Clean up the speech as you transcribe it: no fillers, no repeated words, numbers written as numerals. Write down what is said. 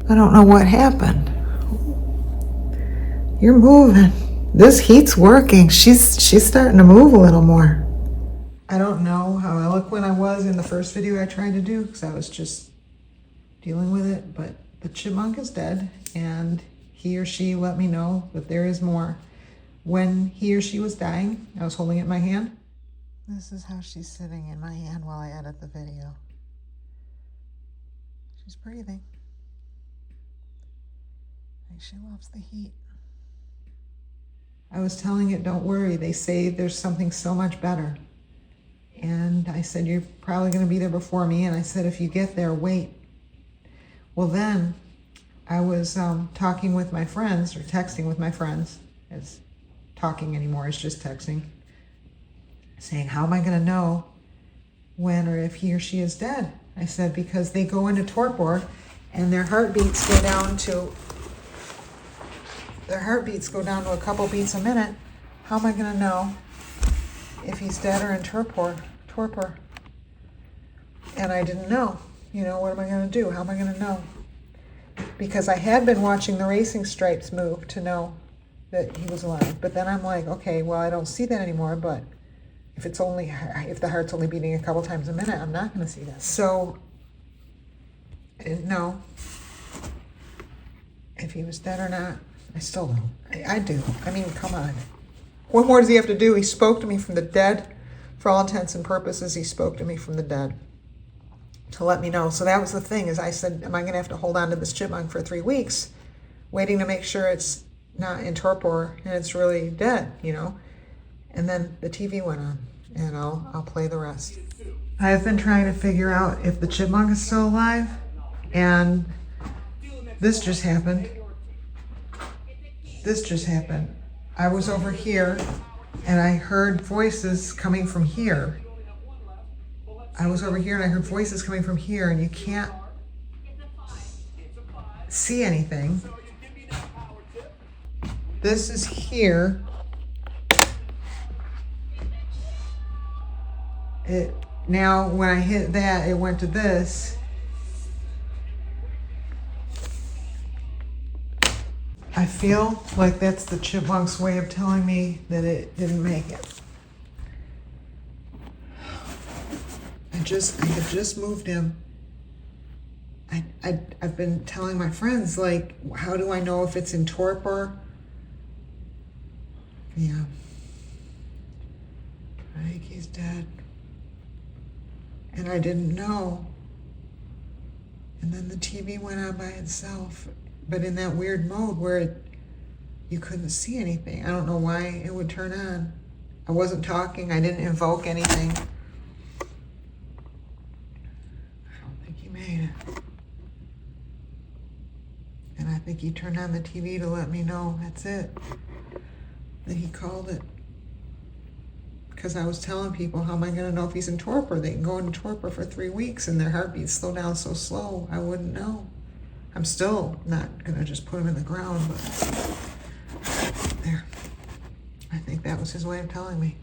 I don't know what happened. You're moving. This heat's working. She's starting to move a little more. I don't know how eloquent I was in the first video I tried to do because I was just dealing with it, but the chipmunk is dead, and he or she let me know that there is more. When he or she was dying, I was holding it in my hand. This is how she's sitting in my hand while I edit the video. She's breathing. I think she loves the heat. I was telling it, don't worry, they say there's something so much better. And I said, you're probably going to be there before me. And I said, if you get there, wait. Well, then I was talking with my friends, or texting with my friends. It's talking anymore, it's just texting. Saying, how am I going to know when or if he or she is dead? I said, because they go into torpor and their heartbeats go down to a couple beats a minute. How am I going to know if he's dead or in torpor? And I didn't know. You know, what am I going to do? How am I going to know? Because I had been watching the racing stripes move to know that he was alive. But then I'm like, okay, well, I don't see that anymore. But if the heart's only beating a couple times a minute, I'm not going to see that. So, I didn't know if he was dead or not. I still don't. I do. I mean, come on. What more does he have to do? He spoke to me from the dead. For all intents and purposes, he spoke to me from the dead to let me know. So that was the thing, is I said, am I going to have to hold on to this chipmunk for 3 weeks, waiting to make sure it's not in torpor and it's really dead, you know? And then the TV went on, and I'll play the rest. I've been trying to figure out if the chipmunk is still alive, and this just happened. I was over here, and I heard voices coming from here. And you can't see anything. This is here. Now, when I hit that, it went to this. I feel like that's the chipmunk's way of telling me that it didn't make it. I had just moved him. I've been telling my friends, like, how do I know if it's in torpor? Yeah. I think he's dead. And I didn't know. And then the TV went on by itself, but in that weird mode where you couldn't see anything. I don't know why it would turn on. I wasn't talking. I didn't invoke anything. I don't think he made it. And I think he turned on the TV to let me know that's it. That he called it. Because I was telling people, how am I going to know if he's in torpor? They can go into torpor for 3 weeks and their heartbeats slow down so slow, I wouldn't know. I'm still not going to just put him in the ground, but there. I think that was his way of telling me.